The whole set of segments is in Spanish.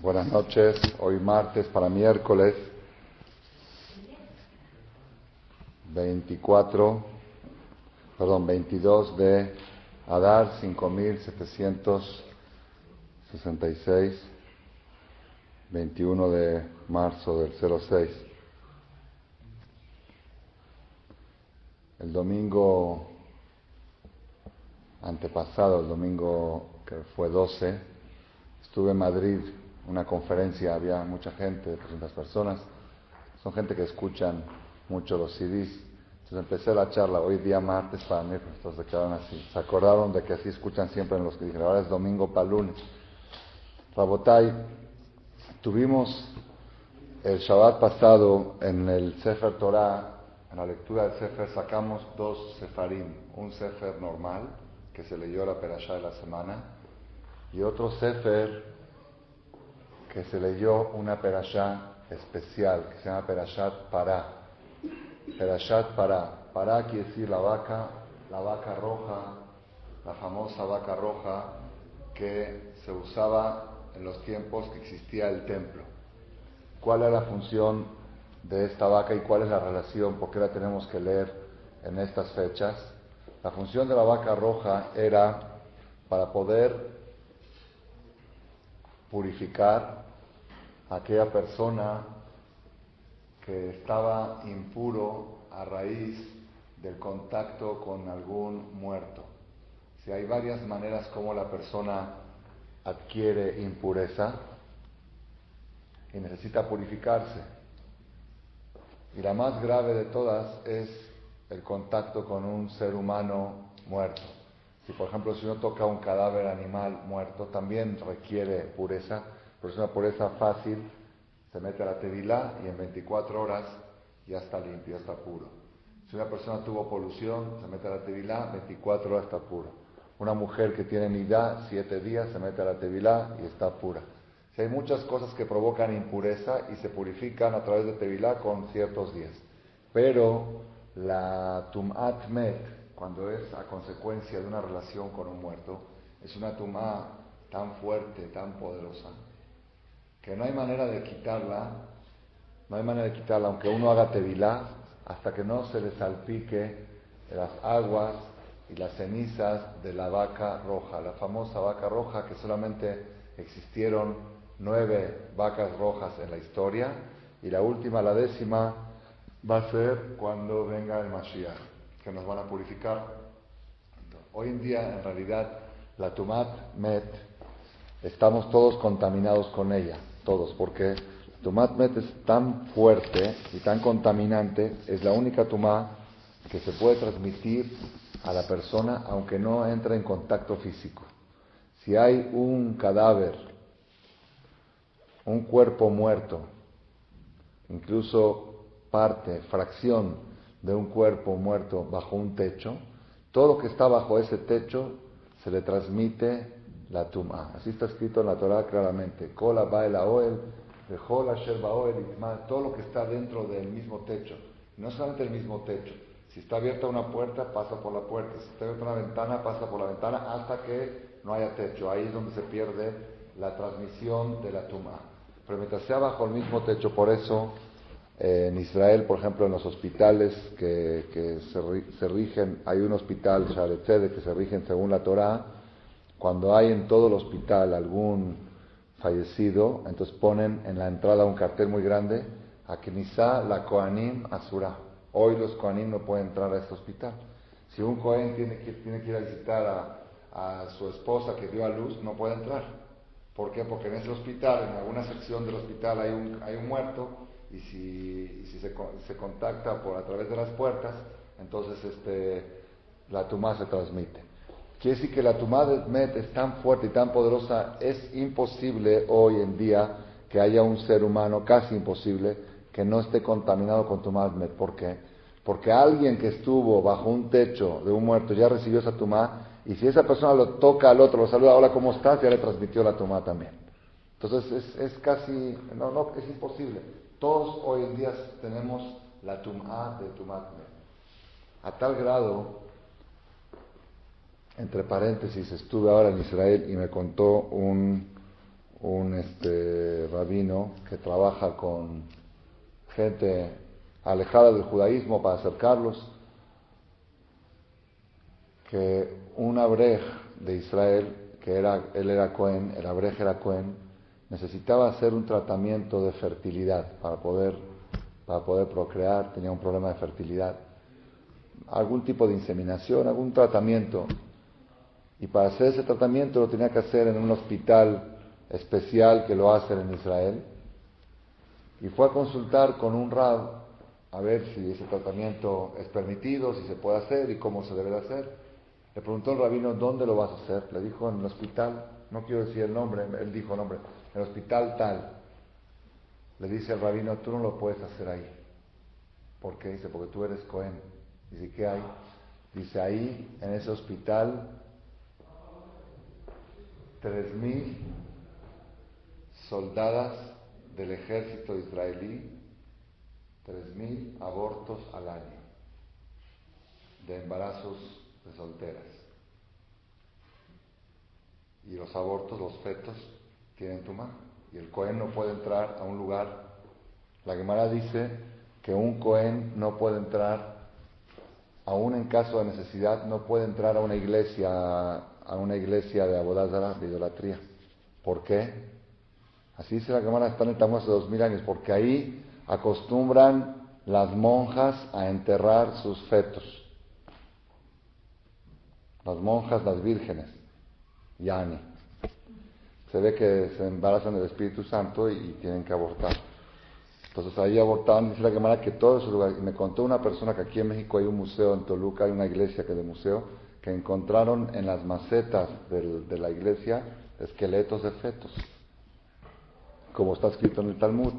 Buenas noches, hoy martes para miércoles 22 de Adar 5766, 21 de marzo del 06. El domingo antepasado, el domingo que fue 12, estuve en Madrid, una conferencia, había mucha gente, 300 personas, son gente que escuchan mucho los CDs. Entonces empecé la charla, hoy día martes para mí, pues todos se quedaron así. Se acordaron de que así escuchan siempre en los que dije, ahora es domingo para lunes. Rabotai, tuvimos el Shabbat pasado en el Sefer Torah, en la lectura del Sefer, sacamos dos Sefarim, un Sefer normal, que se leyó la Perashá de la semana, y otro Sefer que se leyó una Perashá especial, que se llama Perashat Pará. Perashat Pará. Pará quiere decir la vaca roja, la famosa vaca roja que se usaba en los tiempos que existía el templo. ¿Cuál es la función de esta vaca y cuál es la relación? ¿Por qué la tenemos que leer en estas fechas? La función de la vaca roja era para poder purificar a aquella persona que estaba impuro a raíz del contacto con algún muerto. Si hay varias maneras como la persona adquiere impureza y necesita purificarse. Y la más grave de todas es el contacto con un ser humano muerto. Si por ejemplo si uno toca un cadáver animal muerto, también requiere pureza, pero es una pureza fácil. Se mete a la tevilá y en 24 horas ya está limpio, ya está puro. Si una persona tuvo polución, se mete a la tevilá, 24 horas está puro. Una mujer que tiene nidá, 7 días, se mete a la tevilá y está pura. Si hay muchas cosas que provocan impureza y se purifican a través de tevilá con ciertos días. Pero la tum'at met, cuando es a consecuencia de una relación con un muerto, es una tum'á tan fuerte, tan poderosa, que no hay manera de quitarla, aunque uno haga tevilá, hasta que no se le salpique las aguas y las cenizas de la vaca roja, la famosa vaca roja, que solamente existieron 9 vacas rojas en la historia, y la última, la 10ª, va a ser cuando venga el Mashiach, que nos van a purificar. Hoy en día, en realidad, la Tumat Met, estamos todos contaminados con ella, todos, porque la Tumat Met es tan fuerte y tan contaminante, es la única Tumá que se puede transmitir a la persona aunque no entre en contacto físico. Si hay un cadáver, un cuerpo muerto, incluso fracción de un cuerpo muerto bajo un techo, todo lo que está bajo ese techo se le transmite la tum'a. Así está escrito en la Torah claramente. Kol haba el haoel, vechol asher baoel itma, todo lo que está dentro del mismo techo. No solamente el mismo techo. Si está abierta una puerta, pasa por la puerta. Si está abierta una ventana, pasa por la ventana hasta que no haya techo. Ahí es donde se pierde la transmisión de la tum'a. Pero mientras sea bajo el mismo techo, por eso en Israel, por ejemplo, en los hospitales que se rigen, hay un hospital, Shaare Tzedek, que se rigen según la Torah. Cuando hay en todo el hospital algún fallecido, entonces ponen en la entrada un cartel muy grande, Aknisa la Kohanim Asura. Hoy los Kohanim no pueden entrar a este hospital. Si un Kohen tiene que ir a visitar a su esposa que dio a luz, no puede entrar. ¿Por qué? Porque en ese hospital, en alguna sección del hospital hay un muerto, y si se contacta a través de las puertas, entonces la tumá se transmite. Quiere decir que la tumá de Met es tan fuerte y tan poderosa, es imposible hoy en día que haya un ser humano, casi imposible, que no esté contaminado con tumá de Met. ¿Por qué? Porque alguien que estuvo bajo un techo de un muerto ya recibió esa tumá, y si esa persona lo toca al otro, lo saluda, hola, ¿cómo estás?, ya le transmitió la tumá también. Entonces es casi, es imposible. Todos hoy en día tenemos la tum'a de Tumat Met. A tal grado, entre paréntesis, estuve ahora en Israel y me contó un un rabino que trabaja con gente alejada del judaísmo para acercarlos, que un abrej de Israel, él era Cohen, el abrej era Cohen, necesitaba hacer un tratamiento de fertilidad para poder procrear, tenía un problema de fertilidad, algún tipo de inseminación, algún tratamiento. Y para hacer ese tratamiento lo tenía que hacer en un hospital especial que lo hacen en Israel. Y fue a consultar con un rab a ver si ese tratamiento es permitido, si se puede hacer y cómo se debe de hacer. Le preguntó el rabino, ¿dónde lo vas a hacer? Le dijo, en el hospital, no quiero decir el nombre, él dijo el nombre, en el hospital tal. Le dice el rabino, tú no lo puedes hacer ahí. ¿Por qué? Dice, porque tú eres Cohen. Dice, ¿qué hay? Dice, ahí, en ese hospital, 3,000 soldadas del ejército israelí, 3,000 abortos al año de embarazos de solteras. Y los abortos, los fetos, tienen tumá. Y el Cohen no puede entrar a un lugar. La Gemara dice que un Cohen no puede entrar, aún en caso de necesidad, no puede entrar a una iglesia de Abodá Zará, de idolatría. ¿Por qué? Así dice la Gemara, está en el Talmud hace 2000 años, porque ahí acostumbran las monjas a enterrar sus fetos. Las monjas, las vírgenes, Yani. Se ve que se embarazan del Espíritu Santo y tienen que abortar. Entonces ahí abortaban, dice la Gemara, que todo ese lugar. Y me contó una persona que aquí en México hay un museo, en Toluca hay una iglesia que es de museo, que encontraron en las macetas de la iglesia esqueletos de fetos, como está escrito en el Talmud.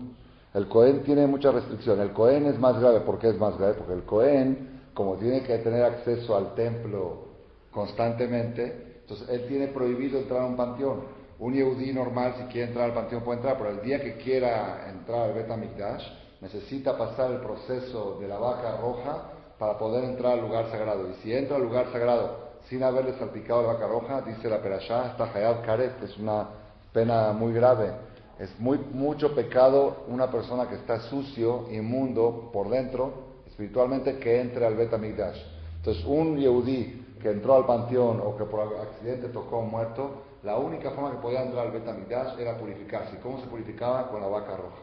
El Cohen tiene mucha restricción. El Cohen es más grave. ¿Por qué es más grave? Porque el Cohen, como tiene que tener acceso al templo constantemente, entonces él tiene prohibido entrar a un panteón. Un yehudí normal, si quiere entrar al panteón, puede entrar, pero el día que quiera entrar al Bet HaMikdash, necesita pasar el proceso de la vaca roja para poder entrar al lugar sagrado. Y si entra al lugar sagrado sin haberle salpicado la vaca roja, dice la Perashá, está Hayab Karet, es una pena muy grave. Es mucho pecado una persona que está sucio, inmundo por dentro, espiritualmente, que entre al Bet HaMikdash. Entonces, un yehudí que entró al panteón o que por accidente tocó a un muerto, la única forma que podía entrar al Bet HaMikdash era purificarse. ¿Y cómo se purificaba? Con la vaca roja.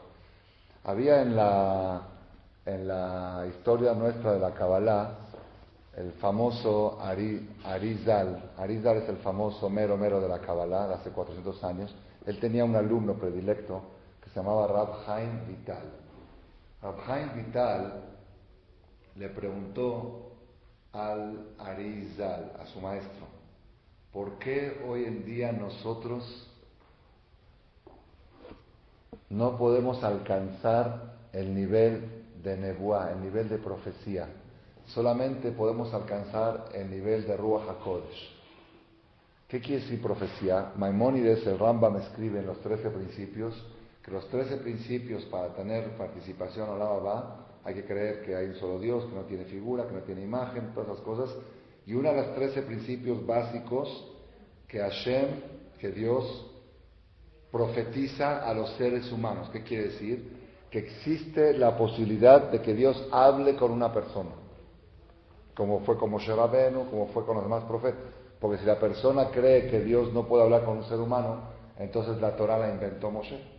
Había en la historia nuestra de la Kabbalah, el famoso Arizal. Arizal es el famoso mero de la Kabbalah de hace 400 años. Él tenía un alumno predilecto que se llamaba Rab Chaim Vital. Rab Chaim Vital le preguntó al Arizal, a su maestro, ¿por qué hoy en día nosotros no podemos alcanzar el nivel de Nebuá, el nivel de profecía? Solamente podemos alcanzar el nivel de Ruach HaKodesh. ¿Qué quiere decir profecía? Maimónides, el Rambam, escribe en los 13 principios que los 13 principios para tener participación en la Baba hay que creer que hay un solo Dios, que no tiene figura, que no tiene imagen, todas esas cosas. Y uno de los 13 principios básicos que Hashem, que Dios profetiza a los seres humanos. ¿Qué quiere decir? Que existe la posibilidad de que Dios hable con una persona, como fue con Moshe Rabenu, como fue con los demás profetas. Porque si la persona cree que Dios no puede hablar con un ser humano, entonces la Torah la inventó Moshe.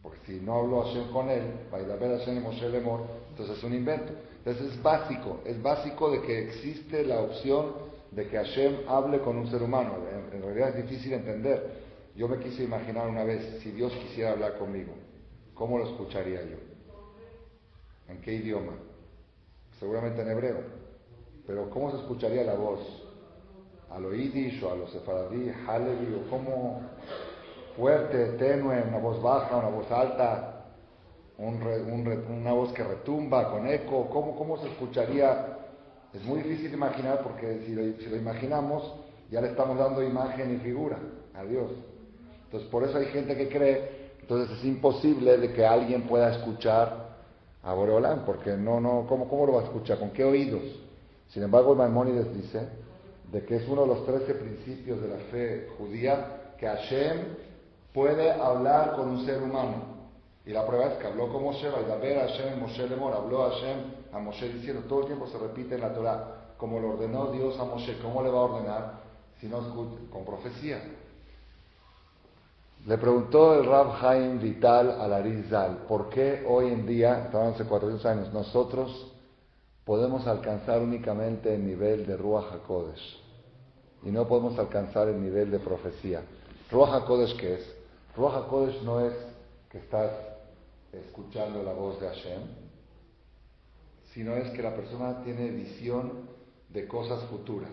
Porque si no habló Hashem con él, Vaidaber Hashem y Moshe Lemor, entonces es un invento. Entonces es básico de que existe la opción de que Hashem hable con un ser humano. En realidad es difícil entender. Yo me quise imaginar una vez, si Dios quisiera hablar conmigo, ¿cómo lo escucharía yo? ¿En qué idioma? Seguramente en hebreo. Pero ¿cómo se escucharía la voz? ¿A lo yiddish o a lo sefaradí, halevi, o cómo? Fuerte, tenue, una voz baja, una voz alta, una voz que retumba, con eco? ¿Cómo se escucharía? Es muy difícil imaginar, porque si lo imaginamos, ya le estamos dando imagen y figura a Dios. Entonces, por eso hay gente que cree, entonces es imposible de que alguien pueda escuchar a Boreolán, porque ¿cómo lo va a escuchar? ¿Con qué oídos? Sin embargo, Maimónides dice de que es uno de los 13 principios de la fe judía, que Hashem puede hablar con un ser humano. Y la prueba es que habló con Moshe, Vaidaber Hashem Moshe Lemor, habló Hashem a Moshe diciendo, todo el tiempo se repite en la Torah, como lo ordenó Dios a Moshe. ¿Cómo le va a ordenar? Si no escucha, con profecía. Le preguntó el Rab Haim Vital al Arizal, ¿por qué hoy en día, estamos hace 400 años, nosotros podemos alcanzar únicamente el nivel de Ruach HaKodesh y no podemos alcanzar el nivel de profecía? Ruach HaKodesh, ¿qué es? Ruach HaKodesh no es que estás escuchando la voz de Hashem, sino es que la persona tiene visión de cosas futuras.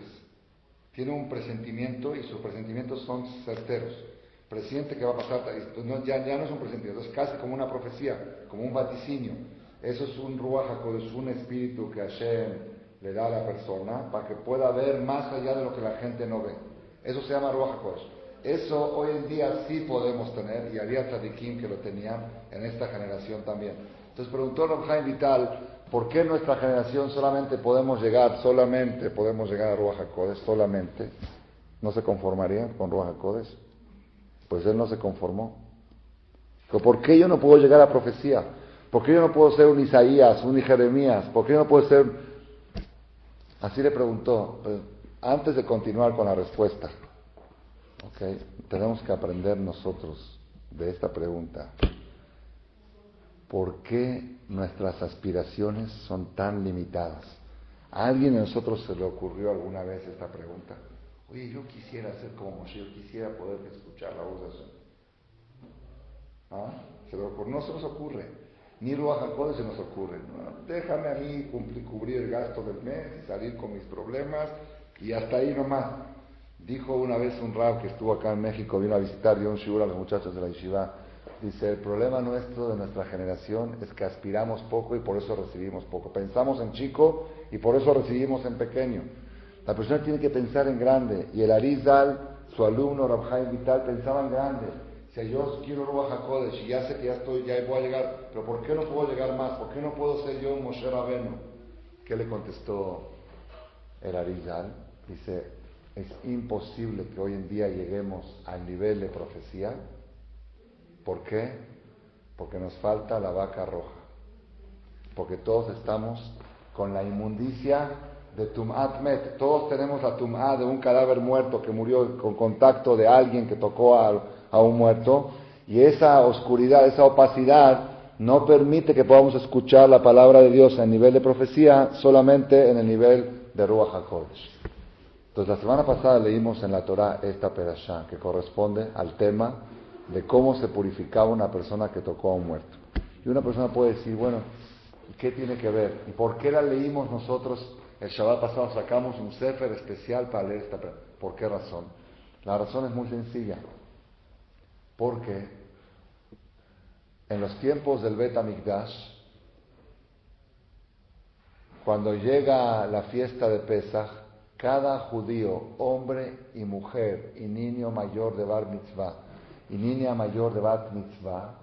Tiene un presentimiento y sus presentimientos son certeros. Presiente que va a pasar, ya no es un presentimiento, es casi como una profecía, como un vaticinio. Eso es un Ruach HaKodesh, un espíritu que Hashem le da a la persona para que pueda ver más allá de lo que la gente no ve. Eso se llama Ruach HaKodesh. Eso hoy en día sí podemos tener, y había tzadikim que lo tenían en esta generación también. Entonces preguntó Rab Haim Vital, ¿por qué en nuestra generación solamente podemos llegar a Ruach HaKodesh, solamente? ¿No se conformarían con Ruach HaKodesh? Pues él no se conformó. Pero ¿por qué yo no puedo llegar a profecía? ¿Por qué yo no puedo ser un Isaías, un Jeremías? ¿Por qué yo no puedo ser...? Así le preguntó, antes de continuar con la respuesta. Okay. Tenemos que aprender nosotros de esta pregunta. ¿Por qué nuestras aspiraciones son tan limitadas? ¿A alguien de nosotros se le ocurrió alguna vez esta pregunta? Oye, yo quisiera ser como Moshe, yo quisiera poder escuchar la voz de Hashem. No se nos ocurre. Ni Ruach HaKodesh se nos ocurre. No, déjame a mí cubrir el gasto del mes y salir con mis problemas y hasta ahí nomás. Dijo una vez un rab que estuvo acá en México, vino a visitar, dio un shiur a los muchachos de la yeshiva. Dice, el problema nuestro, de nuestra generación, es que aspiramos poco y por eso recibimos poco. Pensamos en chico y por eso recibimos en pequeño. La persona tiene que pensar en grande. Y el Arizal, su alumno, Rab Haim Vital, pensaba en grande. Si yo quiero Ruach HaKodesh y ya sé que ya voy a llegar, pero ¿por qué no puedo llegar más? ¿Por qué no puedo ser yo un Moshe Rabenu? ¿Qué le contestó el Arizal? Dice, es imposible que hoy en día lleguemos al nivel de profecía. ¿Por qué? Porque nos falta la vaca roja. Porque todos estamos con la inmundicia de Tum'at Met. Todos tenemos la Tum'at de un cadáver muerto que murió con contacto de alguien que tocó a un muerto. Y esa oscuridad, esa opacidad no permite que podamos escuchar la palabra de Dios en nivel de profecía, solamente en el nivel de Ruach HaKodesh. Entonces la semana pasada leímos en la Torah esta perashá que corresponde al tema de cómo se purificaba una persona que tocó a un muerto. Y una persona puede decir, bueno, ¿qué tiene que ver? ¿Y por qué la leímos nosotros? El Shabbat pasado sacamos un sefer especial para leer esta perashá. ¿Por qué razón? La razón es muy sencilla. Porque en los tiempos del Bet HaMikdash, cuando llega la fiesta de Pesach, cada judío, hombre y mujer, y niño mayor de Bar Mitzvah, y niña mayor de Bat Mitzvah,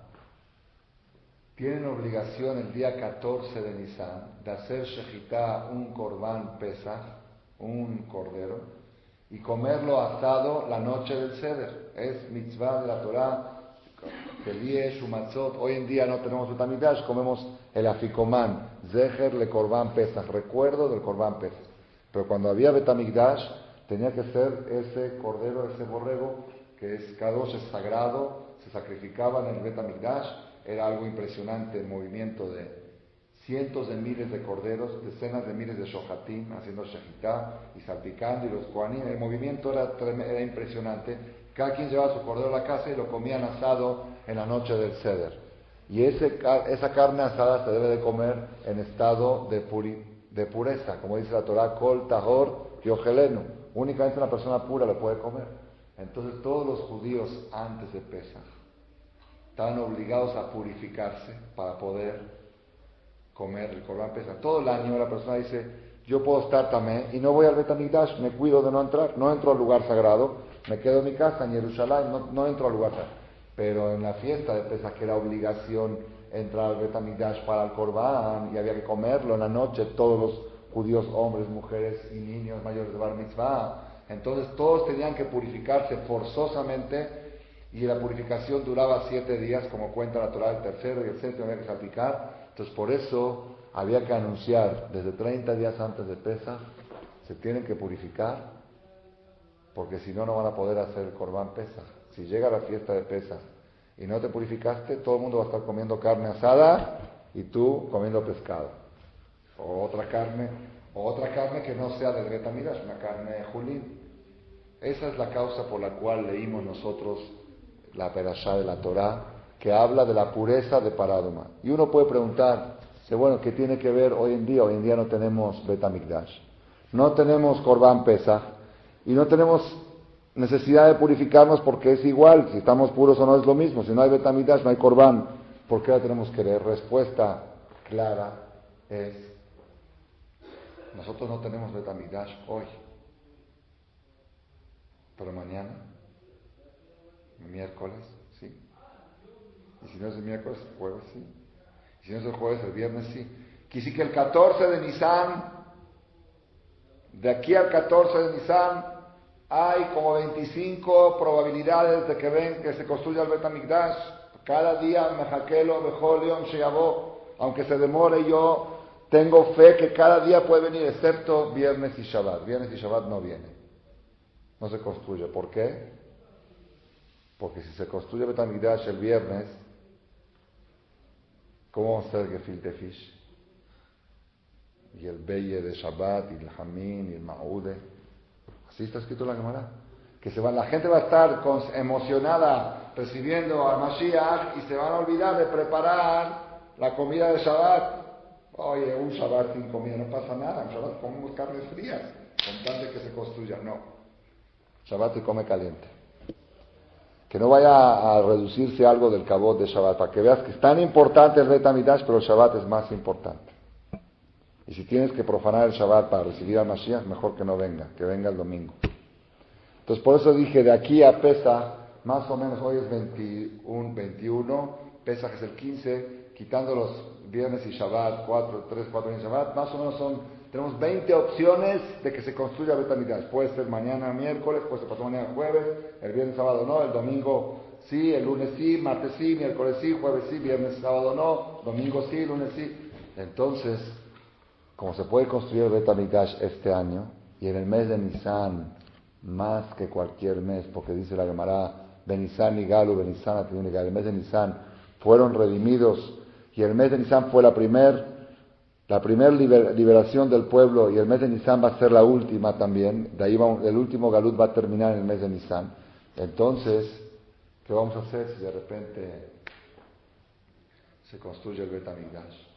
tienen obligación el día 14 de Nisan de hacer Shechitá, un Korban Pesach, un cordero, y comerlo asado la noche del Seder. Es mitzvah de la Torah, Keliesh, Umatzot. Hoy en día no tenemos Bet HaMikdash, comemos el afikomán, Zecher le Korban Pesach, recuerdo del Korban Pesach. Pero cuando había Bet HaMikdash, tenía que ser ese cordero, ese borrego, que es Kadosh, es sagrado, se sacrificaba en el Bet HaMikdash. Era algo impresionante, el movimiento de cientos de miles de corderos, decenas de miles de shohatim haciendo shechitá y salpicando, y los kohanim. El movimiento era impresionante. Cada quien llevaba su cordero a la casa y lo comían asado en la noche del Seder. Y esa carne asada se debe de comer en estado de pureza, como dice la Torah, Kol Tahor Yohelenu. Únicamente una persona pura le puede comer. Entonces todos los judíos antes de Pesach estaban obligados a purificarse para poder comer el Korban Pesach. Todo el año la persona dice, yo puedo estar tamé y no voy al Bet HaMikdash, me cuido de no entrar, no entro al lugar sagrado, me quedo en mi casa en Jerusalén, no entro al lugar sagrado. Pero en la fiesta de Pesach, que era obligación entrar al Bet HaMikdash para el Korban y había que comerlo en la noche, todos los judíos, hombres, mujeres y niños mayores de Bar Mitzvah, entonces todos tenían que purificarse forzosamente y la purificación duraba 7 días, como cuenta la Torá, el tercero y el séptimo había que salpicar. Entonces por eso había que anunciar desde 30 días antes de Pesaj, se tienen que purificar, porque si no, no van a poder hacer el Corbán Pesaj. Si llega la fiesta de Pesaj y no te purificaste, todo el mundo va a estar comiendo carne asada y tú comiendo pescado. O otra carne que no sea del Beit Hamidrash, una carne de Julín. Esa es la causa por la cual leímos nosotros la Perashá de la Torá, que habla de la pureza de Paraduma. Y uno puede preguntar, bueno, ¿qué tiene que ver hoy en día? Hoy en día no tenemos Beit Hamikdash, no tenemos Corbán Pesaj, y no tenemos necesidad de purificarnos porque es igual, si estamos puros o no es lo mismo, si no hay Beit Hamikdash no hay Corbán, ¿por qué la tenemos que leer? Respuesta clara es, nosotros no tenemos Beit Hamikdash hoy, pero mañana, miércoles, sí. Y si no es el miércoles, el jueves, sí. Y si no es el jueves, el viernes, sí. Quiere decir que el 14 de Nisan, de aquí al 14 de Nisan, hay como 25 probabilidades de que se construya el Beit Hamikdash. Cada día, mejakelo, bejol, yom sheyabó, aunque se demore, yo tengo fe que cada día puede venir, excepto viernes y Shabbat. Viernes y Shabbat no viene. No se construye. ¿Por qué? Porque si se construye Beit Hamikdash el viernes, ¿cómo vamos a hacer el gefilte fish? Y el beye de Shabbat, y el jamín, y el ma'ude. Así está escrito en la Gemara. La gente va a estar emocionada recibiendo al Mashiach y se van a olvidar de preparar la comida de Shabbat. Oye, un Shabbat sin comida no pasa nada. En Shabbat comemos carnes frías, con tal de que se construya. No. Shabbat se come caliente. Que no vaya a reducirse algo del cabot de Shabbat, para que veas que es tan importante el Beit Hamikdash, pero el Shabbat es más importante. Y si tienes que profanar el Shabbat para recibir al Mashiach, mejor que no venga, que venga el domingo. Entonces por eso dije, de aquí a Pesaj, más o menos, hoy es 21, Pesaj es el 15, quitando los viernes y Shabbat, 3, 4 días de Shabbat, más o menos tenemos 20 opciones de que se construya Beit Hamikdash. Puede ser mañana miércoles, puede ser pasado mañana jueves, el viernes sábado no, el domingo sí, el lunes sí, martes sí, miércoles sí, jueves sí, viernes sábado no, domingo sí, lunes sí. Entonces, como se puede construir el Beit Hamikdash este año, y en el mes de Nisan, más que cualquier mes, porque dice la Gemara, Benisan y Galu, Benisan Atiyun y Galu, el mes de Nisan fueron redimidos, y el mes de Nisan fue la primer liberación del pueblo, y el mes de Nisan va a ser la última también, de ahí el último Galut va a terminar en el mes de Nisan. Entonces, ¿qué vamos a hacer si de repente se construye el Beit Hamikdash?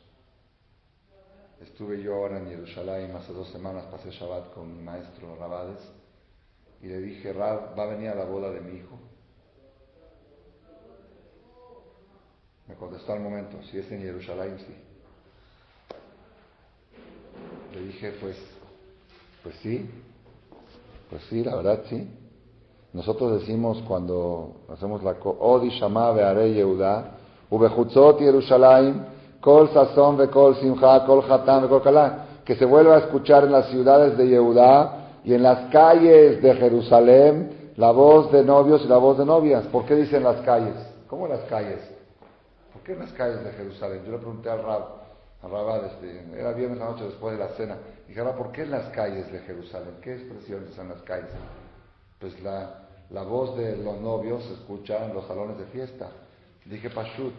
Estuve yo ahora en Jerusalén hace 2 semanas, pasé Shabbat con mi maestro Rabades, y le dije, Rab, ¿va a venir a la boda de mi hijo? Me contestó al momento, si es en Jerusalén, sí. Le dije, pues sí, la verdad sí. Nosotros decimos cuando hacemos la Odi Shama Be'arei Yehuda, Ubechutzot Jerusalén, Kol Sazón Bekol Simcha, Kol Hatam Bekol Kalá, que se vuelva a escuchar en las ciudades de Yehudá y en las calles de Jerusalén la voz de novios y la voz de novias. ¿Por qué dicen las calles? ¿Cómo en las calles? ¿Por qué en las calles de Jerusalén? Yo le pregunté al Rabá, era viernes la noche después de la cena. Dije, Rabá, ¿por qué en las calles de Jerusalén? ¿Qué expresiones son las calles? Pues la voz de los novios se escucha en los salones de fiesta. Dije, Pashut.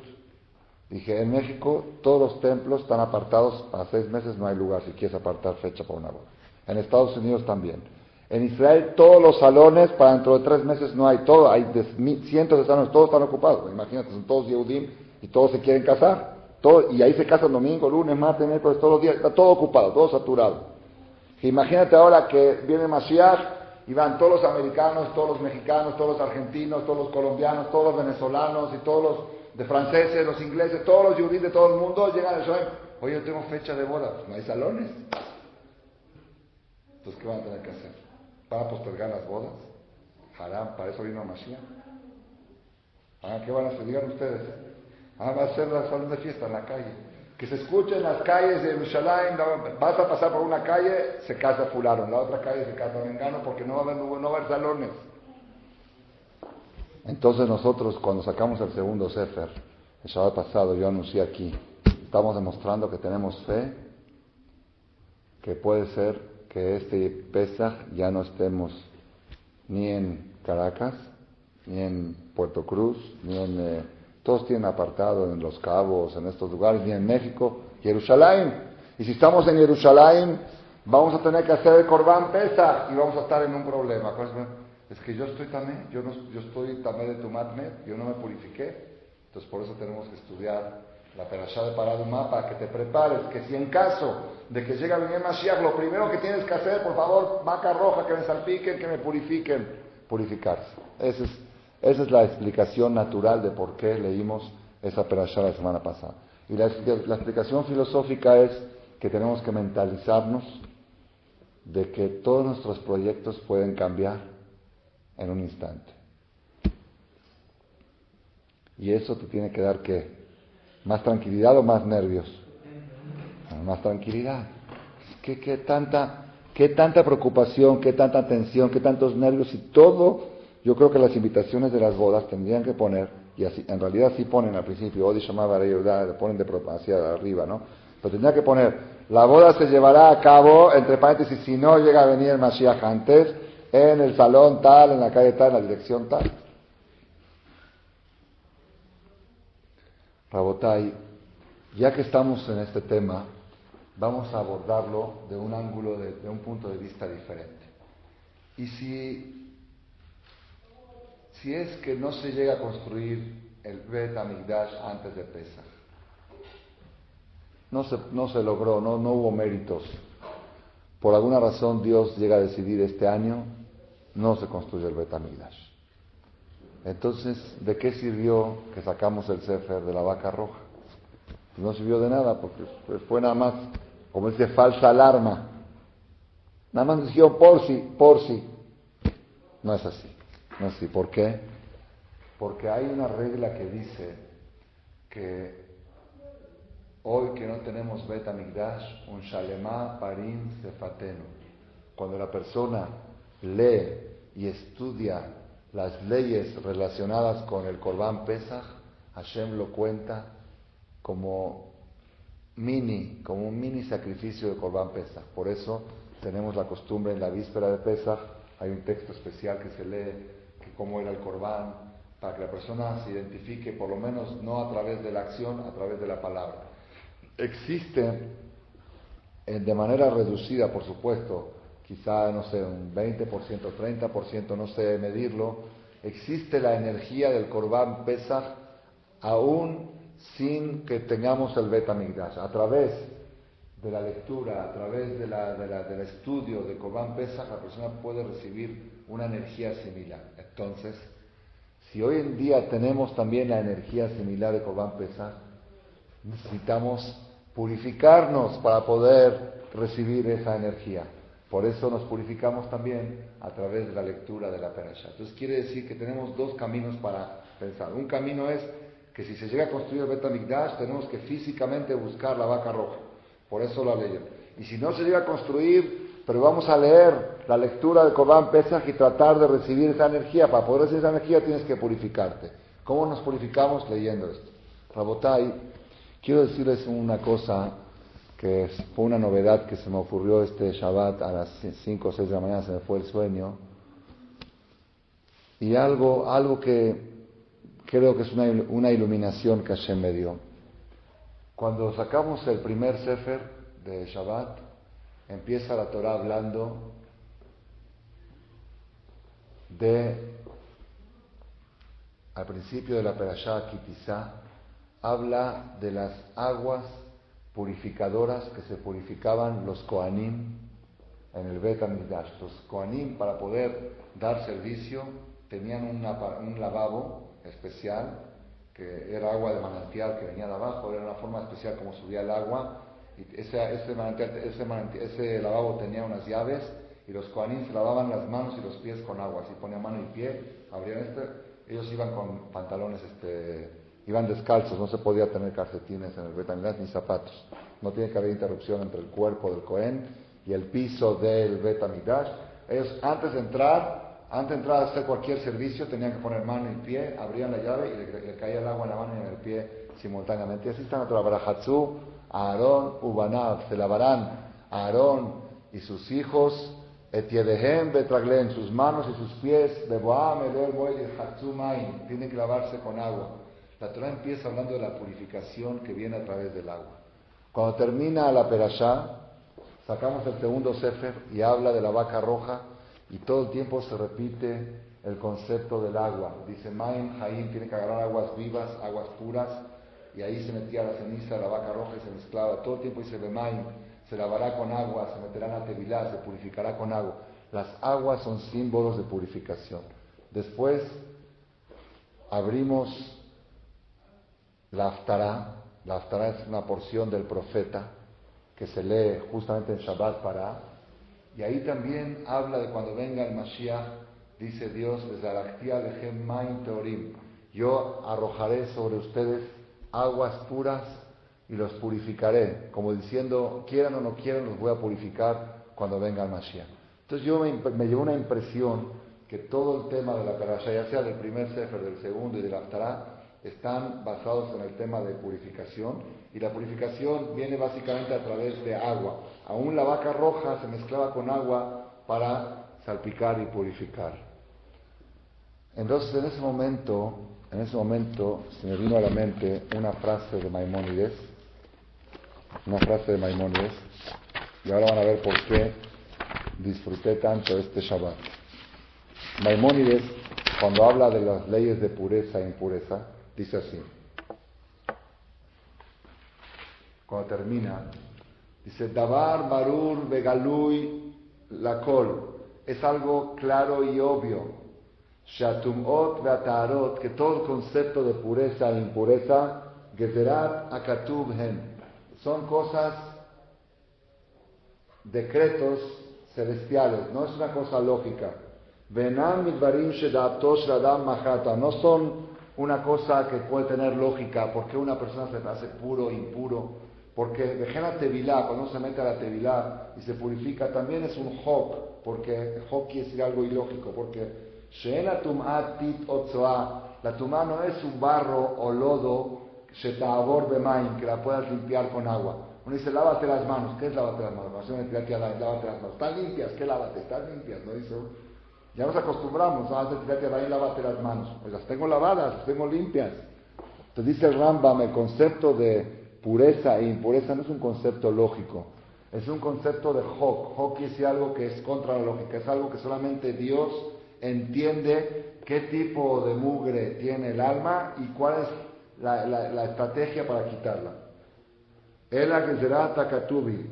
Dije, en México todos los templos están apartados, a 6 meses no hay lugar si quieres apartar fecha para una boda. En Estados Unidos también. En Israel todos los salones para dentro de 3 meses no hay, hay cientos de salones, todos están ocupados. Imagínate, son todos Yehudim y todos se quieren casar. Y ahí se casan domingo, lunes, martes, miércoles, todos los días, está todo ocupado, todo saturado. Imagínate ahora que viene Mashiach y van todos los americanos, todos los mexicanos, todos los argentinos, todos los colombianos, todos los venezolanos y todos los de franceses, los ingleses, todos los judíos de todo el mundo llegan al Shalom. Oye, yo tengo fecha de boda, pues no hay salones. Entonces, ¿qué van a tener que hacer? ¿Van a postergar las bodas? Haram, para eso vino Mashiach. ¿Qué van a hacer? Digan ustedes. Va a ser la salón de fiesta en la calle. Que se escuche en las calles de Jerusalén, vas a pasar por una calle, se casa fulano, en la otra calle se casa mengano, porque no va a haber salones. Entonces nosotros, cuando sacamos el segundo Sefer, el Shabbat pasado, yo anuncié aquí, estamos demostrando que tenemos fe, que puede ser que este Pesaj ya no estemos ni en Caracas, ni en Puerto Cruz, ni en... todos tienen apartado en Los Cabos, en estos lugares, ni en México, Jerusalén. Y si estamos en Jerusalén, vamos a tener que hacer el Corbán Pesaj y vamos a estar en un problema. Es que yo estoy también, yo estoy también de Tumatmet, yo no me purifiqué. Entonces por eso tenemos que estudiar la Perashá de Paradumá para que te prepares, que si en caso de que llegue a venir Mashiach, lo primero que tienes que hacer, por favor, vaca roja, que me salpiquen, que me purifiquen, purificarse. Esa es la explicación natural de por qué leímos esa Perashá la semana pasada. Y la explicación filosófica es que tenemos que mentalizarnos de que todos nuestros proyectos pueden cambiar en un instante. Y eso te tiene que dar, ¿qué? ¿Más tranquilidad o más nervios? Más tranquilidad. ¿Qué tanta preocupación, qué tanta tensión, qué tantos nervios y todo? Yo creo que las invitaciones de las bodas tendrían que poner, y así, en realidad sí ponen al principio, Odi llamaba le ponen hacia arriba, ¿no? Pero tendría que poner, la boda se llevará a cabo, entre paréntesis, si no llega a venir el Mashiach antes, en el salón tal, en la calle tal, en la dirección tal. Rabotai, ya que estamos en este tema, vamos a abordarlo de un ángulo, de un punto de vista diferente. Y si es que no se llega a construir el Bet Hamikdash antes de Pesach, no se logró, no hubo méritos. Por alguna razón Dios llega a decidir este año, no se construye el Bet Hamikdash. Entonces, ¿de qué sirvió que sacamos el Sefer de la vaca roja? Pues no sirvió de nada, porque fue nada más, como dice, falsa alarma. Nada más nos dijeron por si. No es así. No es así. ¿Por qué? Porque hay una regla que dice que hoy que no tenemos Bet Hamikdash, un Shalema Parim Sefatenu. Cuando la persona lee y estudia las leyes relacionadas con el Corbán Pesach, Hashem lo cuenta como un mini sacrificio de Corbán Pesach. Por eso tenemos la costumbre en la víspera de Pesach, hay un texto especial que se lee, que cómo era el Corbán, para que la persona se identifique, por lo menos no a través de la acción, a través de la palabra. Existe, de manera reducida, por supuesto, quizá, no sé, un 20%, 30%, no sé medirlo, existe la energía del Corbán Pesach aún sin que tengamos el Bet Hamikdash. A través de la lectura, a través del estudio de Corbán Pesach, la persona puede recibir una energía similar. Entonces, si hoy en día tenemos también la energía similar de Corbán Pesach, necesitamos purificarnos para poder recibir esa energía. Por eso nos purificamos también a través de la lectura de la Perashá. Entonces quiere decir que tenemos dos caminos para pensar. Un camino es que si se llega a construir el Bet Hamikdash, tenemos que físicamente buscar la vaca roja. Por eso la leyen. Y si no se llega a construir, pero vamos a leer la lectura del Corbán Pesach y tratar de recibir esa energía. Para poder recibir esa energía tienes que purificarte. ¿Cómo nos purificamos? Leyendo esto. Rabotai, quiero decirles una cosa que fue una novedad que se me ocurrió este Shabbat a las 5 o 6 de la mañana, se me fue el sueño, y algo que creo que es una iluminación que Hashem me dio. Cuando sacamos el primer Sefer de Shabbat, empieza la Torah hablando al principio de la Perashá Kitizá, habla de las aguas purificadoras que se purificaban los Kohanim en el Bet Hamikdash. Los Kohanim, para poder dar servicio, tenían un lavabo especial, que era agua de manantial que venía de abajo, era una forma especial como subía el agua, y ese lavabo tenía unas llaves, y los Kohanim se lavaban las manos y los pies con agua, así ponían mano y pie, abrían ellos iban con pantalones, iban descalzos, no se podía tener calcetines en el Bet Hamikdash ni zapatos. No tiene que haber interrupción entre el cuerpo del Cohen y el piso del Bet Hamikdash. Ellos, antes de entrar, Antes de entrar a hacer cualquier servicio, tenían que poner mano y pie, abrían la llave y le caía el agua en la mano y en el pie simultáneamente. Y así está nuestro Barajatzú, Aarón, Ubanav, se lavarán Aarón y sus hijos, Etiedehem, Betraglen, sus manos y sus pies, Beboam, Elel, Boel, Hatzú, Main, tienen que lavarse con agua. La Torah empieza hablando de la purificación que viene a través del agua. Cuando termina la Perashá, sacamos el segundo Sefer y habla de la vaca roja y todo el tiempo se repite el concepto del agua. Dice Maim, Haim, tiene que agarrar aguas vivas, aguas puras, y ahí se metía la ceniza de la vaca roja y se mezclaba. Todo el tiempo dice Bemaim, se lavará con agua, se meterá en la tevilá, se purificará con agua. Las aguas son símbolos de purificación. Después abrimos la Haftará. La Haftará es una porción del profeta que se lee justamente en Shabbat Pará, y ahí también habla de cuando venga el Mashiach, dice Dios, yo arrojaré sobre ustedes aguas puras y los purificaré, como diciendo, quieran o no quieran, los voy a purificar cuando venga el Mashiach. Entonces me llevó una impresión que todo el tema de la Parashá, ya sea del primer Sefer, del segundo y del Haftará, están basados en el tema de purificación, y la purificación viene básicamente a través de agua. Aún la vaca roja se mezclaba con agua para salpicar y purificar. Entonces en ese momento se me vino a la mente una frase de Maimónides, y ahora van a ver por qué disfruté tanto este Shabbat. Maimónides, cuando habla de las leyes de pureza e impureza, dice así. Cuando termina, dice, Davar barur begalui lakol. Es algo claro y obvio. Shatumot ve'ataharot, que todo el concepto de pureza e impureza, gezerat akatub hen, son cosas, decretos celestiales, no es una cosa lógica. Venam midvarim sheda'ato shel adam machata, no son una cosa que puede tener lógica, porque una persona se hace puro o impuro, porque vejena tevilá, cuando se mete a la tevilá y se purifica, también es un hok, porque hok quiere decir algo ilógico, porque she'ena tum'at tit otzoa, la tumá no es un barro o lodo, sheta'avor bemaim, que la puedas limpiar con agua. Uno dice, lávate las manos. ¿Qué es lávate las manos? Lávate las manos. ¿Están limpias? ¿Qué lávate? ¿Están limpias? ¿No dice? Ya nos acostumbramos, lávate las manos. Pues las tengo lavadas, las tengo limpias. Entonces dice el Rambam, el concepto de pureza e impureza no es un concepto lógico, es un concepto de hok. Hok es algo que es contra la lógica, es algo que solamente Dios entiende qué tipo de mugre tiene el alma y cuál es la estrategia para quitarla. Ela que será takatubi.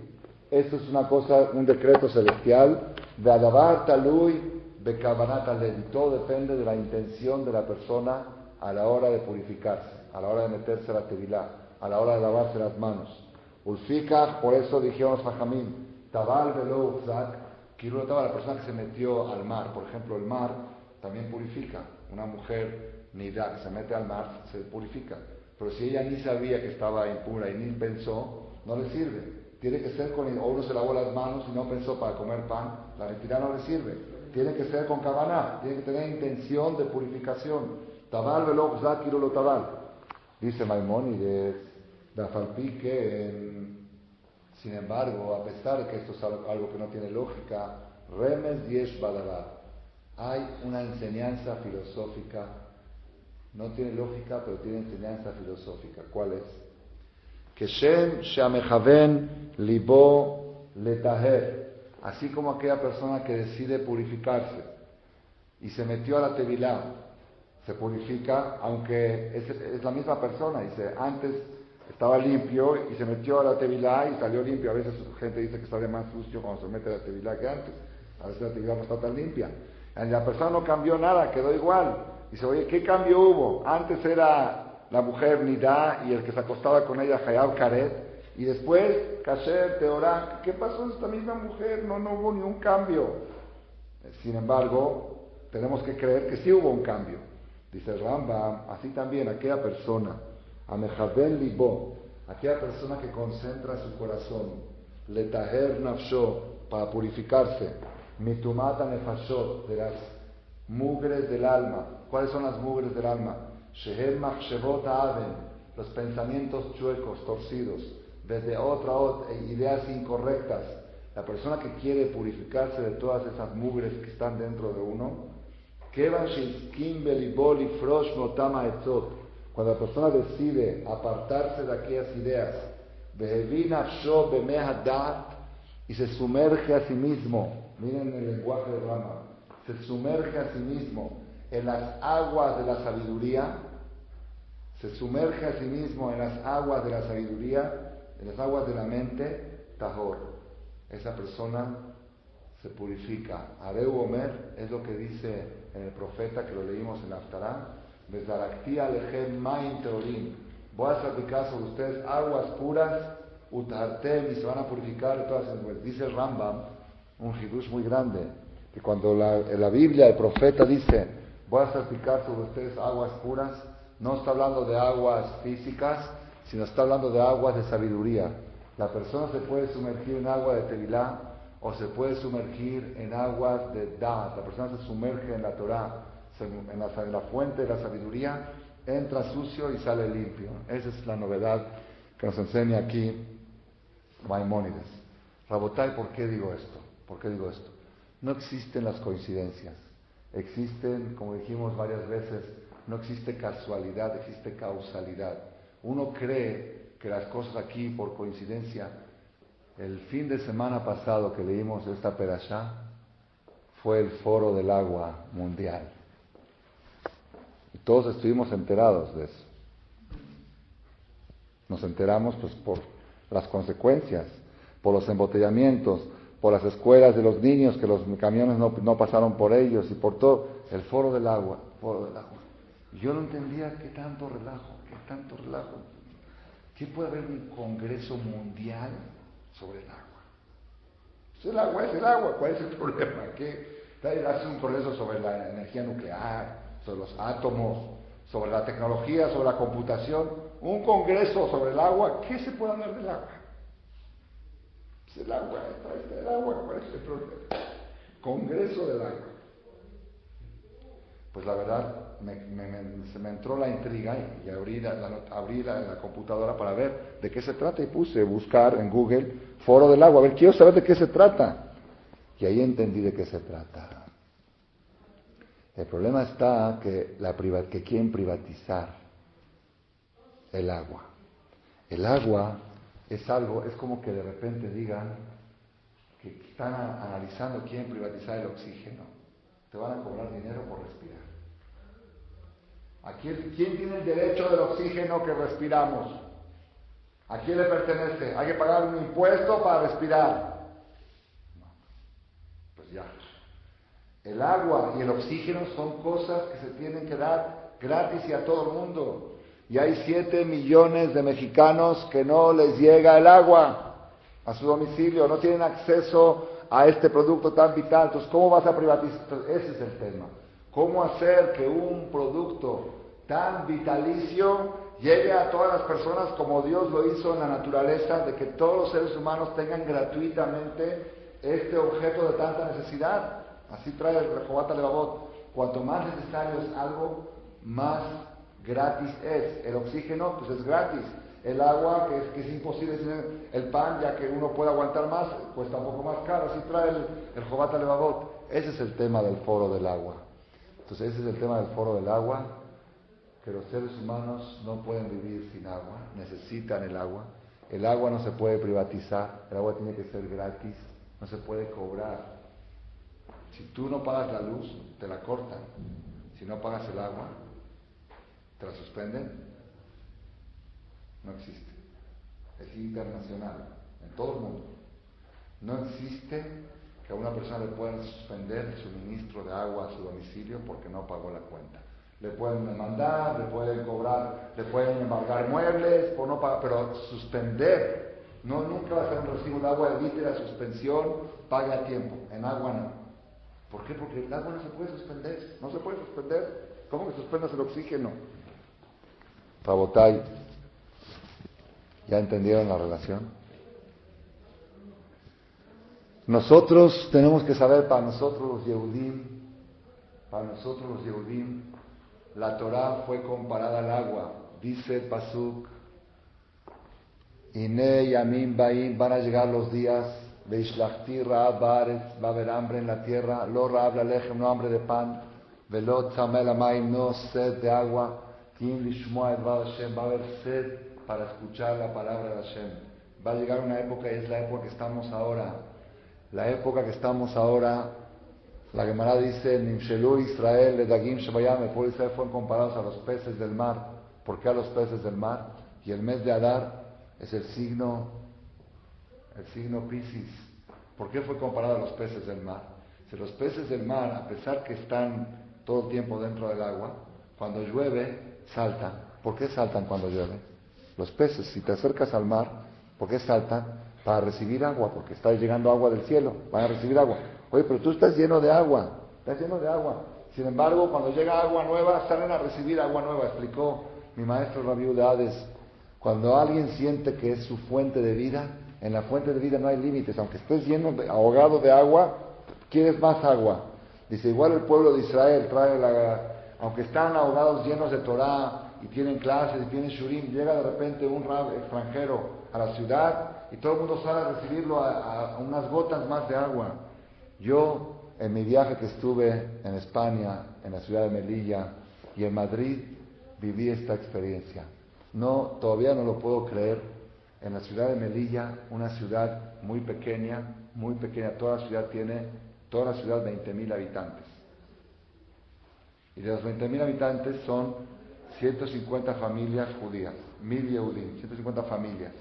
Esto es una cosa, un decreto celestial. De adabar talui bekavanat alev. Todo depende de la intención de la persona a la hora de purificarse, a la hora de meterse a la tevilá, a la hora de lavarse las manos. Ulfikach, por eso dijeron los Fajamim, tabal velo ufzak, kirulotaba, la persona que se metió al mar. Por ejemplo, el mar también purifica. Una mujer nida que se mete al mar se purifica. Pero si ella ni sabía que estaba impura y ni pensó, no le sirve. Tiene que ser con, o uno se lavó las manos y no pensó para comer pan, la mentira no le sirve. Tiene que ser con kavaná, tiene que tener intención de purificación. Tabal velo ufzak kirulotabal. Dice Maimónides, sin embargo, a pesar de que esto es algo que no tiene lógica, remes yesh badavar, hay una enseñanza filosófica, no tiene lógica, pero tiene enseñanza filosófica. ¿Cuál es? Que Shem sheamechaven libo letaher, así como aquella persona que decide purificarse y se metió a la tevilá, se purifica, aunque es la misma persona, dice, antes estaba limpio y se metió a la tevilá y salió limpio. A veces gente dice que sale más sucio cuando se mete a la tevilá que antes, a veces la tevilá no está tan limpia. Y la persona no cambió nada, quedó igual. Dice, oye, ¿qué cambio hubo? Antes era la mujer nidá y el que se acostaba con ella, hayab karet, y después, kasher, teorá, ¿qué pasó en esta misma mujer? No hubo ni un cambio. Sin embargo, tenemos que creer que sí hubo un cambio. Dice el Rambam, así también aquella persona, amejaben libo, aquella persona que concentra su corazón, letaher nafsho, para purificarse, mitumata nefashot, de las Mugres del alma. ¿Cuáles son las mugres del alma? Shehem machshevot ha'aven, los pensamientos chuecos, torcidos, desde ideas incorrectas. La persona que quiere purificarse de todas esas mugres que están dentro de uno, cuando la persona decide apartarse de aquellas ideas, y se sumerge a sí mismo, miren el lenguaje de Rama, se sumerge a sí mismo en las aguas de la sabiduría, se sumerge a sí mismo en las aguas de la sabiduría, en las aguas de la mente, tahor. Esa persona se purifica. Areu Omer es lo que dice en el profeta, que lo leímos en la Haftarah, Bezarakti alechem maim teorim. Voy a salpicar sobre ustedes aguas puras, utartem, y se van a purificar de todas las mujeres. Dice el Rambam, un hidush muy grande, que cuando en la Biblia el profeta dice, voy a salpicar sobre ustedes aguas puras, no está hablando de aguas físicas, sino está hablando de aguas de sabiduría. La persona se puede sumergir en agua de Tevilá, o se puede sumergir en aguas de Da'at. La persona se sumerge en la Torah, en la fuente de la sabiduría, entra sucio y sale limpio. Esa es la novedad que nos enseña aquí Maimónides. Rabotai, ¿por qué digo esto? ¿Por qué digo esto? No existen las coincidencias. Existen, como dijimos varias veces, no existe casualidad, existe causalidad. Uno cree que las cosas aquí, por coincidencia, el fin de semana pasado que leímos esta perashá, fue el Foro del Agua Mundial. Y todos estuvimos enterados de eso. Nos enteramos pues por las consecuencias, por los embotellamientos, por las escuelas de los niños, que los camiones no pasaron por ellos, y por todo. El Foro del Agua, Foro del Agua. Y yo no entendía qué tanto relajo. ¿Qué puede haber un congreso mundial sobre el agua? Pues el agua es el agua, ¿cuál es el problema? ¿Qué? Hace un congreso sobre la energía nuclear, sobre los átomos, sobre la tecnología, sobre la computación. Un congreso sobre el agua, ¿qué se puede hablar del agua? Pues el agua, el agua, ¿cuál es el problema? Congreso del agua. Pues la verdad, se me entró la intriga y abrí la computadora para ver de qué se trata y puse buscar en Google Foro del Agua. A ver, quiero saber de qué se trata. Y ahí entendí de qué se trata. El problema está que quieren privatizar el agua. El agua es algo, es como que de repente digan que están analizando, quieren privatizar el oxígeno. Te van a cobrar dinero por respirar. ¿Quién tiene el derecho del oxígeno que respiramos? ¿A quién le pertenece? ¿Hay que pagar un impuesto para respirar? No. Pues ya. El agua y el oxígeno son cosas que se tienen que dar gratis y a todo el mundo. Y hay 7 millones de mexicanos que no les llega el agua a su domicilio, no tienen acceso a este producto tan vital. Entonces, ¿cómo vas a privatizar? Entonces, ese es el tema. ¿Cómo hacer que un producto tan vitalicio llegue a todas las personas como Dios lo hizo en la naturaleza, de que todos los seres humanos tengan gratuitamente este objeto de tanta necesidad? Así trae el Rehobat HaLevavot. Cuanto más necesario es algo, más gratis es. El oxígeno, pues es gratis. El agua, que es imposible sin el pan, ya que uno puede aguantar más, cuesta un poco más caro. Así trae el Rehobat HaLevavot. Ese es el tema del Foro del Agua. Entonces ese es el tema del Foro del Agua, que los seres humanos no pueden vivir sin agua, necesitan el agua. El agua no se puede privatizar, el agua tiene que ser gratis, no se puede cobrar. Si tú no pagas la luz, te la cortan. Si no pagas el agua, te la suspenden. No existe. Es internacional, en todo el mundo. No existe que a una persona le puedan suspender el suministro de agua a su domicilio porque no pagó la cuenta. Le pueden demandar, le pueden cobrar, le pueden embargar muebles por no pagar, pero suspender, nunca va a ser un recibo de agua, evite la suspensión, pague a tiempo. En agua no. ¿Por qué? Porque el agua no se puede suspender. No se puede suspender. ¿Cómo que suspendas el oxígeno? Rabotai, ¿ya entendieron la relación? Nosotros tenemos que saber, para nosotros los Yehudim, Para nosotros los Yehudim, la Torah fue comparada al agua. Dice el Pasuk, Ine Yamim Baim, van a llegar los días, Veishlachti Raab Baaretz, va a haber hambre en la tierra, Lo Raab Lalechem, no hambre de pan, Velot Tzamel Amayim, no sed de agua, Kim Lishmoa Edvad Hashem, va a haber sed para escuchar la palabra de Hashem. Va a llegar una época, y es la época que estamos ahora. La época que estamos ahora, la Gemara dice, Nimshelu Israel, Ledagim Shebayam, el pueblo de Israel fueron comparados a los peces del mar. ¿Por qué a los peces del mar? Y el mes de Adar es el signo Piscis. ¿Por qué fue comparado a los peces del mar? Si los peces del mar, a pesar que están todo el tiempo dentro del agua, cuando llueve, saltan. ¿Por qué saltan cuando llueve? Los peces, si te acercas al mar, ¿por qué saltan? Para recibir agua, porque está llegando agua del cielo, van a recibir agua. Oye, pero tú estás lleno de agua, Sin embargo, cuando llega agua nueva, salen a recibir agua nueva. Explicó mi maestro Rabbi Udades, cuando alguien siente que es su fuente de vida, en la fuente de vida no hay límites, aunque estés ahogado de agua, quieres más agua. Dice, igual el pueblo de Israel aunque están ahogados llenos de Torah, y tienen clases, y tienen shurim, llega de repente un rab extranjero a la ciudad, y todo el mundo sale a recibirlo a unas gotas más de agua. Yo, en mi viaje que estuve en España, en la ciudad de Melilla y en Madrid, viví esta experiencia. Todavía no lo puedo creer. En la ciudad de Melilla, una ciudad muy pequeña, toda la ciudad 20.000 habitantes. Y de los 20.000 habitantes son 150 familias judías, 1.000 Yehudim, 150 familias.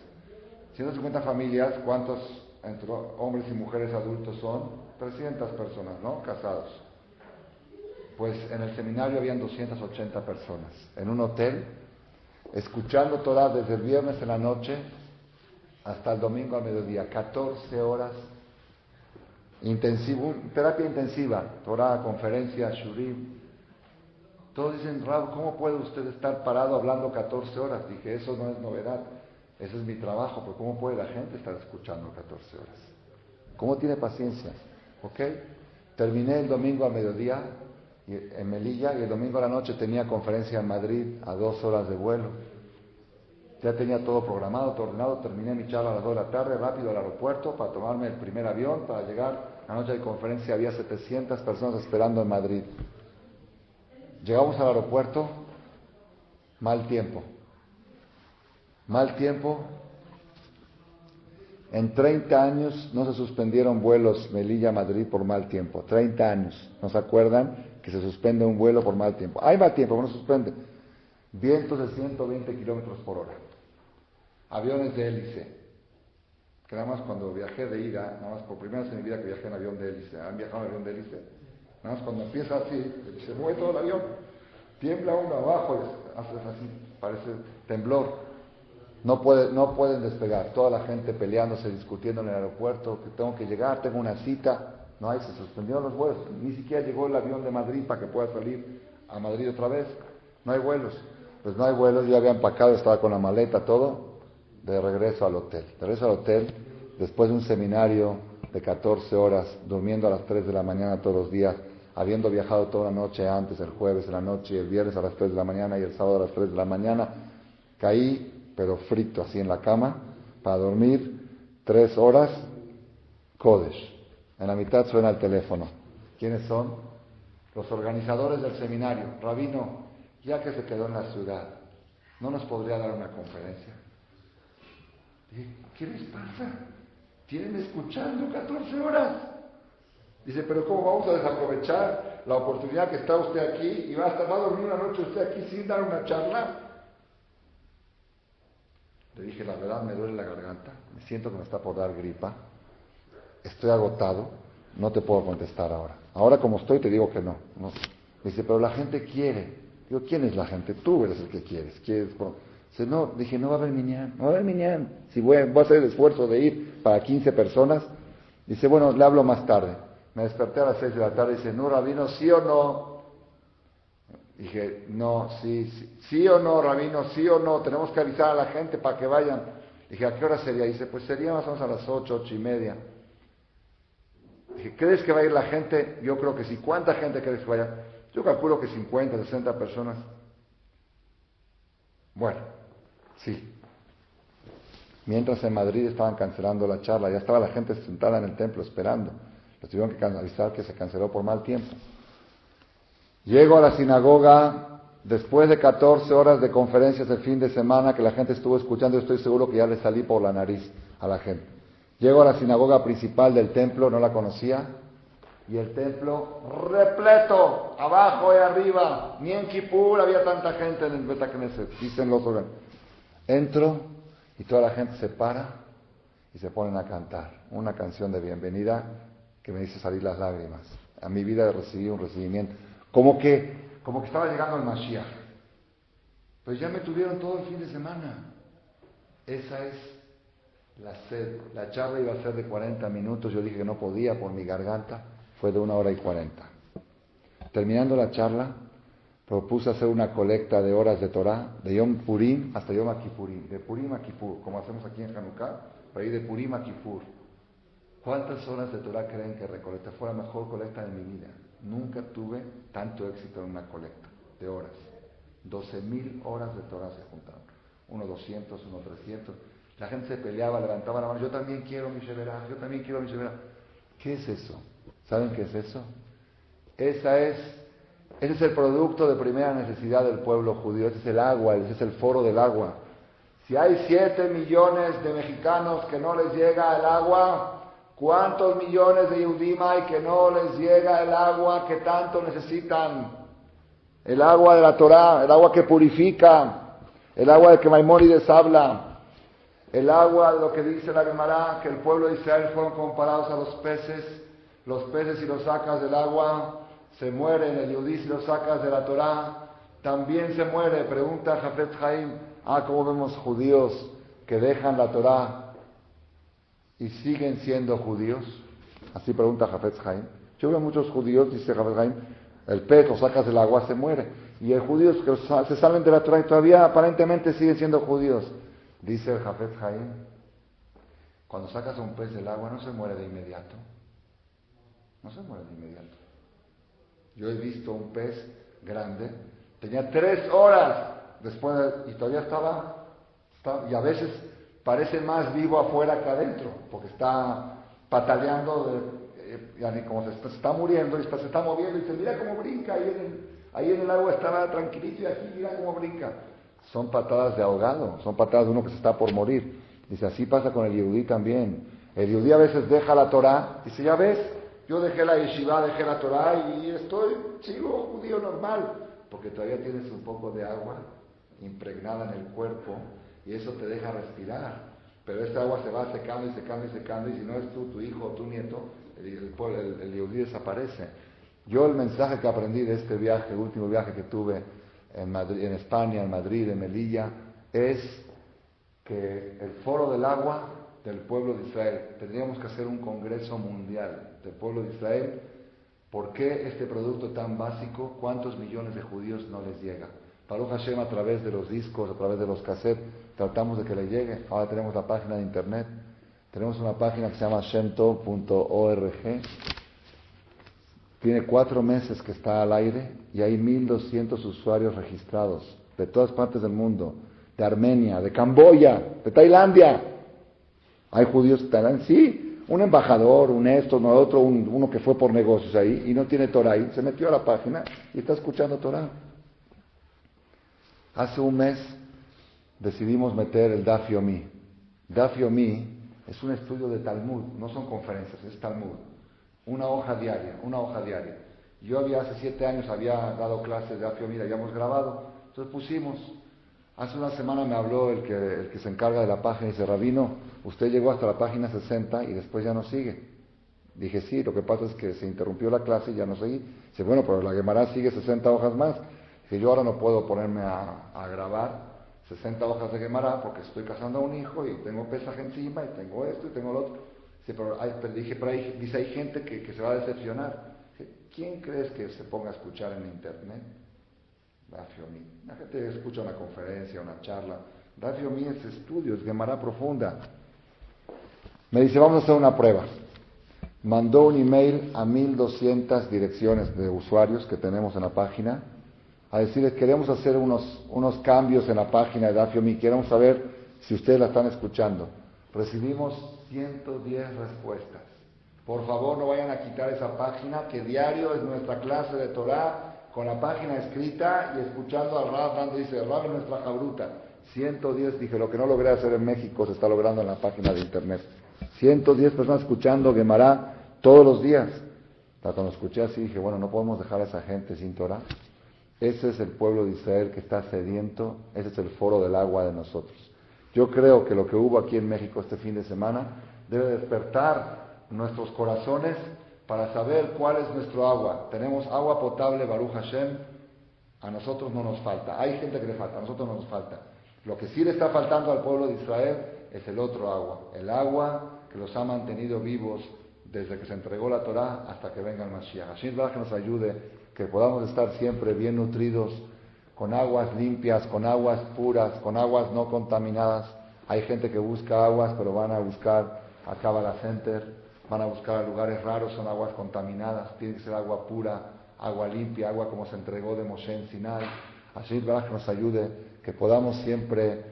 150 familias, ¿cuántos entre hombres y mujeres adultos son? 300 personas, ¿no? Casados. Pues en el seminario habían 280 personas, en un hotel, escuchando Torah desde el viernes en la noche hasta el domingo al mediodía, 14 horas, terapia intensiva, Torah, conferencias, shurim. Todos dicen, Rab, ¿cómo puede usted estar parado hablando 14 horas? Dije, eso no es novedad, ese es mi trabajo, pero ¿cómo puede la gente estar escuchando 14 horas? ¿Cómo tiene paciencia? ¿Ok? Terminé el domingo al mediodía en Melilla y el domingo a la noche tenía conferencia en Madrid a 2 horas de vuelo. Ya tenía todo programado, todo ordenado, terminé mi charla a las 2 de la tarde, rápido al aeropuerto para tomarme el primer avión, para llegar. La noche de conferencia había 700 personas esperando en Madrid. Llegamos al aeropuerto, mal tiempo. En 30 años no se suspendieron vuelos Melilla-Madrid por mal tiempo. 30 años. ¿No se acuerdan que se suspende un vuelo por mal tiempo? Hay mal tiempo, pero no se suspende. Vientos de 120 kilómetros por hora. Aviones de hélice. Que nada más cuando viajé de ida, nada más por primera vez en mi vida que viajé en avión de hélice. ¿Han viajado en avión de hélice? Nada más cuando empieza así, se mueve todo el avión. Tiembla uno abajo y hace así, parece temblor. No pueden despegar. Toda la gente peleándose, discutiendo en el aeropuerto, que tengo que llegar, tengo una cita. No hay, se suspendieron los vuelos. Ni siquiera llegó el avión de Madrid para que pueda salir a Madrid otra vez. No hay vuelos. Pues no hay vuelos, yo había empacado, estaba con la maleta, todo, de regreso al hotel. Después de un seminario de 14 horas, durmiendo a las 3 de la mañana todos los días, habiendo viajado toda la noche antes, el jueves en la noche, y el viernes a las 3 de la mañana y el sábado a las 3 de la mañana, caí, pero frito así en la cama, para dormir 3 horas, Kodesh. En la mitad suena el teléfono. ¿Quiénes son? Los organizadores del seminario. Rabino, ya que se quedó en la ciudad, ¿no nos podría dar una conferencia? Dije, ¿qué les pasa? Tienen escuchando 14 horas. Dice, pero ¿cómo vamos a desaprovechar la oportunidad que está usted aquí y va a dormir una noche usted aquí sin dar una charla? Le dije, la verdad me duele la garganta, me siento que me está por dar gripa, estoy agotado, no te puedo contestar ahora. Ahora como estoy te digo que no. Dice, pero la gente quiere. Digo, ¿quién es la gente? Tú eres el que quieres. Dice, no, dije, no va a haber minyan. Si voy a hacer el esfuerzo de ir para 15 personas. Dice, bueno, le hablo más tarde. Me desperté a las 6 de la tarde y dice, no, Rabino, ¿sí o no? Dije, no, sí o no, Rabino, sí o no, tenemos que avisar a la gente para que vayan. Dije, ¿a qué hora sería? Dice, pues sería más o menos a las 8:30. Dije, ¿crees que va a ir la gente? Yo creo que sí. ¿Cuánta gente crees que vaya? Yo calculo que 50, 60 personas. Bueno, sí. Mientras en Madrid estaban cancelando la charla, ya estaba la gente sentada en el templo esperando. Les tuvieron que avisar que se canceló por mal tiempo. Llego a la sinagoga después de 14 horas de conferencias el fin de semana que la gente estuvo escuchando. Yo estoy seguro que ya le salí por la nariz a la gente. Llego a la sinagoga principal del templo, no la conocía, y el templo repleto, abajo y arriba. Ni en Kippur había tanta gente en el Bet Knesset, dicen los organismos. Entro y toda la gente se para y se ponen a cantar una canción de bienvenida que me hizo salir las lágrimas. A mi vida recibí un recibimiento. Como que estaba llegando el Mashiach. Pues ya me tuvieron todo el fin de semana. Esa es la sed. La charla iba a ser de 40 minutos. Yo dije que no podía por mi garganta. Fue de 1 hora y 40. Terminando la charla, propuse hacer una colecta de horas de Torah, de Yom Purim hasta Yom Kippurim, de Purim a Kippur, como hacemos aquí en Hanukkah, para ir de Purim a Kippur. ¿Cuántas horas de Torah creen que recolecta? Fue la mejor colecta de mi vida. Nunca tuve tanto éxito en una colecta de horas. 12,000 horas de Torah se juntaron. Uno 200, uno 300. La gente se peleaba, levantaba la mano. Yo también quiero mi Sheverah, yo también quiero mi Sheverah. ¿Qué es eso? ¿Saben qué es eso? Ese es el producto de primera necesidad del pueblo judío. Ese es el agua, ese es el foro del agua. Si hay 7 millones de mexicanos que no les llega el agua, ¿cuántos millones de Yehudim hay que no les llega el agua que tanto necesitan? El agua de la Torah, el agua que purifica, el agua de que Maimónides habla, el agua de lo que dice la Gemara, que el pueblo de Israel fueron comparados a los peces si los sacas del agua se mueren, el Yehudí si lo sacas de la Torah también se muere. Pregunta Jafetz Haim, ¿cómo vemos judíos que dejan la Torah y siguen siendo judíos? Así pregunta Jafetz Haim. Yo veo muchos judíos, dice Jafetz Haim, el pez lo sacas del agua se muere, y hay judíos que se salen de la Torah y todavía aparentemente siguen siendo judíos. Dice el Jafetz Haim, cuando sacas a un pez del agua no se muere de inmediato. No se muere de inmediato. Yo he visto un pez grande, tenía 3 horas después y todavía estaba, y a veces parece más vivo afuera que adentro, porque está pataleando, como se está muriendo, y se está moviendo, y dice, mira cómo brinca, ahí en el agua estaba tranquilito, y aquí mira cómo brinca. Son patadas de ahogado, son patadas de uno que se está por morir. Dice, así pasa con el Yehudí también. El Yehudí a veces deja la Torah, dice, ya ves, yo dejé la yeshiva, dejé la Torah y sigo judío normal, porque todavía tienes un poco de agua impregnada en el cuerpo y eso te deja respirar. Pero esta agua se va secando y secando y secando, y si no es tú, tu hijo o tu nieto, el Yehudí desaparece. Yo el mensaje que aprendí de este viaje, el último viaje que tuve en Madrid, en España, en Madrid, en Melilla, es que el foro del agua del pueblo de Israel, tendríamos que hacer un congreso mundial del pueblo de Israel. ¿Por qué este producto tan básico, cuántos millones de judíos no les llega? Baruch Hashem, a través de los discos, a través de los cassettes, tratamos de que le llegue. Ahora tenemos la página de internet, tenemos una página que se llama shemtov.org, tiene 4 meses que está al aire y hay 1,200 usuarios registrados de todas partes del mundo, de Armenia, de Camboya, de Tailandia. Hay judíos que están, sí, un embajador, un esto, no otro, uno que fue por negocios ahí y no tiene Torah ahí, se metió a la página y está escuchando Torah. Hace un mes decidimos meter el Daf Yomi. Daf Yomi es un estudio de Talmud, no son conferencias, es Talmud. Una hoja diaria. Yo hace 7 años había dado clases de Daf Yomi, la habíamos grabado, entonces pusimos. Hace una semana me habló el que se encarga de la página y dice, Rabino, usted llegó hasta la página 60 y después ya no sigue. Dije, sí, lo que pasa es que se interrumpió la clase y ya no seguí. Dice, bueno, pero la Gemara sigue 60 hojas más. Dije, yo ahora no puedo ponerme a grabar 60 hojas de Gemara porque estoy casando a un hijo y tengo pesaje encima y tengo esto y tengo lo otro. Dice, pero hay gente que se va a decepcionar. Dije, ¿quién crees que se ponga a escuchar en internet? Daf Yomi. La gente escucha una conferencia, una charla. Daf Yomi es estudio, es Gemara profunda. Me dice, vamos a hacer una prueba. mandó un email a 1200 direcciones de usuarios que tenemos en la página a decirles queremos hacer unos cambios en la página de Daf Yomi, queremos saber si ustedes la están escuchando. Recibimos 110 respuestas. Por favor, no vayan a quitar esa página, que diario es nuestra clase de Torah, con la página escrita y escuchando al Rab, donde dice, el Rab es nuestra jabruta. 110, dije, lo que no logré hacer en México se está logrando en la página de internet. 110 personas escuchando Gemara todos los días. Cuando escuché así, dije, bueno, no podemos dejar a esa gente sin Torah. Ese es el pueblo de Israel que está sediento, ese es el foro del agua de nosotros. Yo creo que lo que hubo aquí en México este fin de semana debe despertar nuestros corazones para saber cuál es nuestro agua. Tenemos agua potable, Baruch Hashem, a nosotros no nos falta. Hay gente que le falta, a nosotros no nos falta. Lo que sí le está faltando al pueblo de Israel es el otro agua, el agua que los ha mantenido vivos desde que se entregó la Torah hasta que venga el Mashiach. Hashem que nos ayude, que podamos estar siempre bien nutridos, con aguas limpias, con aguas puras, con aguas no contaminadas. Hay gente que busca aguas, pero van a buscar a Kabbalah Center, van a buscar a lugares raros, son aguas contaminadas. Tiene que ser agua pura, agua limpia, agua como se entregó de Moshe en Sinai. Hashem que nos ayude, que podamos siempre,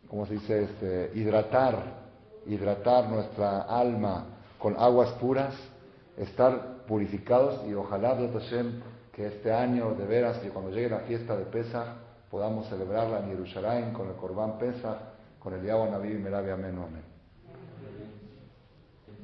¿cómo se dice? Hidratar nuestra alma con aguas puras, estar purificados y ojalá, Hashem, que este año de veras, que cuando llegue la fiesta de Pesach, podamos celebrarla en Jerusalén con el Corbán Pesach, con el Yahweh Naví y Merabi Amén. Amén.